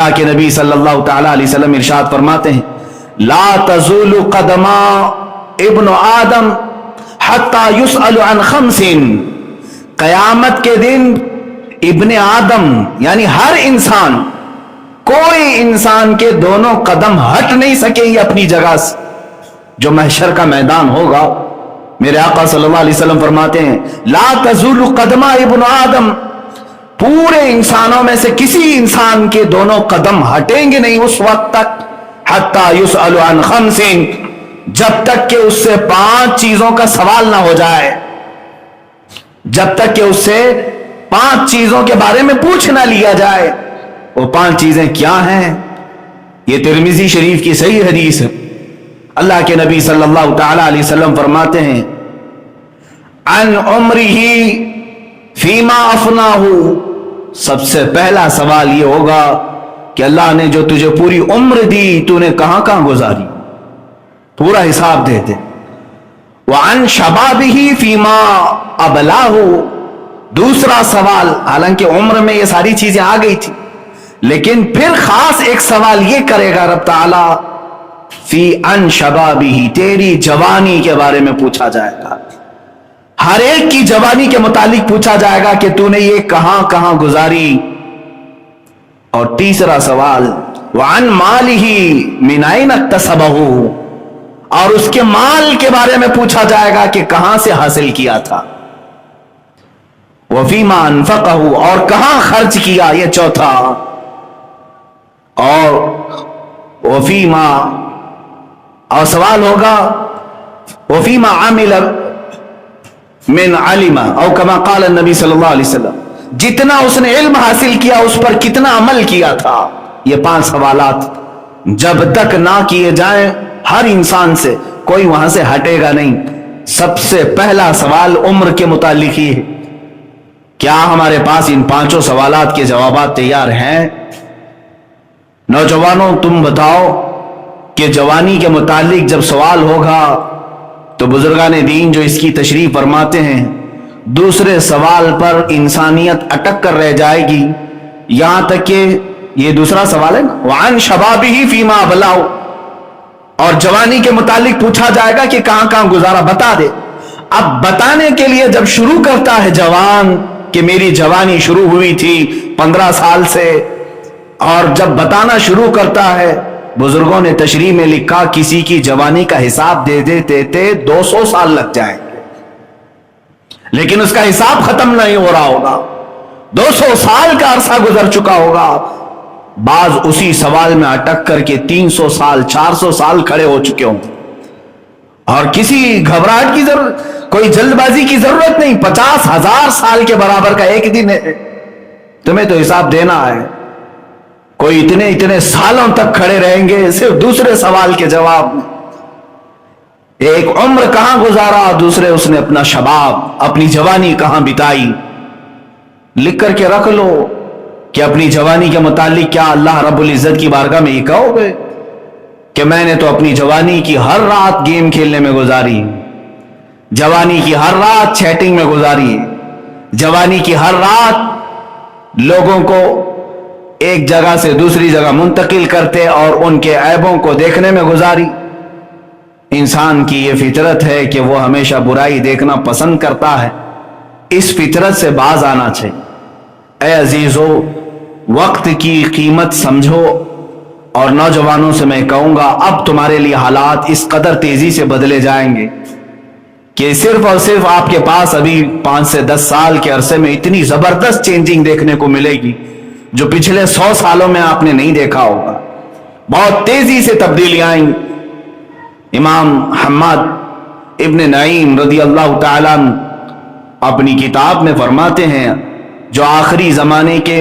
اللہ کے نبی صلی اللہ تعالی علیہ وسلم ارشاد فرماتے ہیں لا تزول قدما ابن آدم حتی یسأل عن خمس، قیامت کے دن ابن آدم یعنی ہر انسان، کوئی انسان کے دونوں قدم ہٹ نہیں سکیں گے اپنی جگہ سے. جو محشر کا میدان ہوگا، میرے آقا صلی اللہ علیہ وسلم فرماتے ہیں لا تزول قدما ابن آدم، پورے انسانوں میں سے کسی انسان کے دونوں قدم ہٹیں گے نہیں اس وقت تک حتی یسأل عن خمس، جب تک کہ اس سے 5 چیزوں کا سوال نہ ہو جائے، جب تک کہ اس سے 5 چیزوں کے بارے میں پوچھ نہ لیا جائے. وہ 5 چیزیں کیا ہیں؟ یہ ترمذی شریف کی صحیح حدیث ہے. اللہ کے نبی صلی اللہ تعالی علیہ وسلم فرماتے ہیں عن عمرہ فیما افناہ، سب سے پہلا سوال یہ ہوگا کہ اللہ نے جو تجھے پوری عمر دی تو نے کہاں کہاں گزاری، پورا حساب دے دے. وعن شبابہ فیما ابلاہ، دوسرا سوال، حالانکہ عمر میں یہ ساری چیزیں آ گئی تھی لیکن پھر خاص ایک سوال یہ کرے گا رب تعالی فی ان شبابہ، تیری جوانی کے بارے میں پوچھا جائے گا. ہر ایک کی جوانی کے متعلق پوچھا جائے گا کہ تو نے یہ کہاں کہاں گزاری. اور تیسرا سوال وعن مالہ من این اکتسبہ، اور اس کے مال کے بارے میں پوچھا جائے گا کہ کہاں سے حاصل کیا تھا. وفیما انفقہ، اور کہاں خرچ کیا، یہ چوتھا. اور وفیما، اور سوال ہوگا وفیما عمل من علم او کما قال النبی صلی اللہ علیہ وسلم، جتنا اس نے علم حاصل کیا اس پر کتنا عمل کیا تھا. یہ 5 سوالات جب تک نہ کیے جائیں ہر انسان سے کوئی وہاں سے ہٹے گا نہیں. سب سے پہلا سوال عمر کے متعلق ہی ہے. کیا ہمارے پاس ان 5 سوالات کے جوابات تیار ہیں؟ نوجوانوں تم بتاؤ کہ جوانی کے متعلق جب سوال ہوگا تو بزرگان دین جو اس کی تشریح فرماتے ہیں دوسرے سوال پر انسانیت اٹک کر رہ جائے گی، یہاں تک کہ یہ دوسرا سوال ہے نا وعن شبابہ فیما ابلاہ، اور جوانی کے متعلق پوچھا جائے گا کہ کہاں کہاں گزارا، بتا دے. اب بتانے کے لیے جب شروع کرتا ہے جوان کہ میری جوانی شروع ہوئی تھی 15 سال سے، اور جب بتانا شروع کرتا ہے، بزرگوں نے تشریح میں لکھا کسی کی جوانی کا حساب دے دیتے 200 سال لگ جائیں گے لیکن اس کا حساب ختم نہیں ہو رہا ہوگا. 200 سال کا عرصہ گزر چکا ہوگا. بعض اسی سوال میں اٹک کر کے 300 سال 400 سال کھڑے ہو چکے ہوں، اور کسی گھبراہٹ کی ضرورت، کوئی جلد بازی کی ضرورت نہیں. 50,000 سال کے برابر کا ایک دن ہے، تمہیں تو حساب دینا ہے. کوئی اتنے سالوں تک کھڑے رہیں گے صرف دوسرے سوال کے جواب میں. ایک عمر کہاں گزارا، دوسرے اس نے اپنا شباب، اپنی جوانی کہاں بتائی. لکھ کر کے رکھ لو کہ اپنی جوانی کے متعلق کیا اللہ رب العزت کی بارگاہ میں یہ کہو گے کہ میں نے تو اپنی جوانی کی ہر رات گیم کھیلنے میں گزاری، جوانی کی ہر رات چیٹنگ میں گزاری، جوانی کی ہر رات لوگوں کو ایک جگہ سے دوسری جگہ منتقل کرتے اور ان کے عیبوں کو دیکھنے میں گزاری. انسان کی یہ فطرت ہے کہ وہ ہمیشہ برائی دیکھنا پسند کرتا ہے. اس فطرت سے باز آنا چاہیے. اے عزیزو، وقت کی قیمت سمجھو. اور نوجوانوں سے میں کہوں گا اب تمہارے لیے حالات اس قدر تیزی سے بدلے جائیں گے کہ صرف اور صرف آپ کے پاس ابھی 5 سے 10 سال کے عرصے میں اتنی زبردست چینجنگ دیکھنے کو ملے گی جو پچھلے 100 سالوں میں آپ نے نہیں دیکھا ہوگا. بہت تیزی سے تبدیلیاں آئیں. امام حماد ابن نعیم رضی اللہ تعالیٰ اپنی کتاب میں فرماتے ہیں جو آخری زمانے کے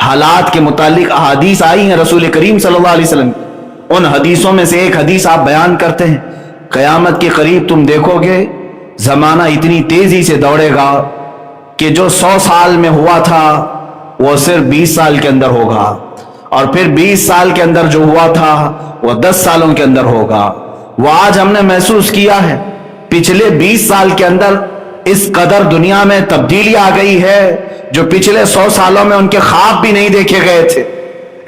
حالات کے متعلق احادیث آئی ہیں رسول کریم صلی اللہ علیہ وسلم، ان حدیثوں میں سے ایک حدیث آپ بیان کرتے ہیں قیامت کے قریب تم دیکھو گے زمانہ اتنی تیزی سے دوڑے گا کہ جو 100 سال میں ہوا تھا وہ صرف 20 سال کے اندر ہوگا، اور پھر 20 سال کے اندر جو ہوا تھا وہ 10 سالوں کے اندر ہوگا. وہ آج ہم نے محسوس کیا ہے پچھلے 20 سال کے اندر اس قدر دنیا میں تبدیلی آ گئی ہے جو پچھلے 100 سالوں میں ان کے خواب بھی نہیں دیکھے گئے تھے.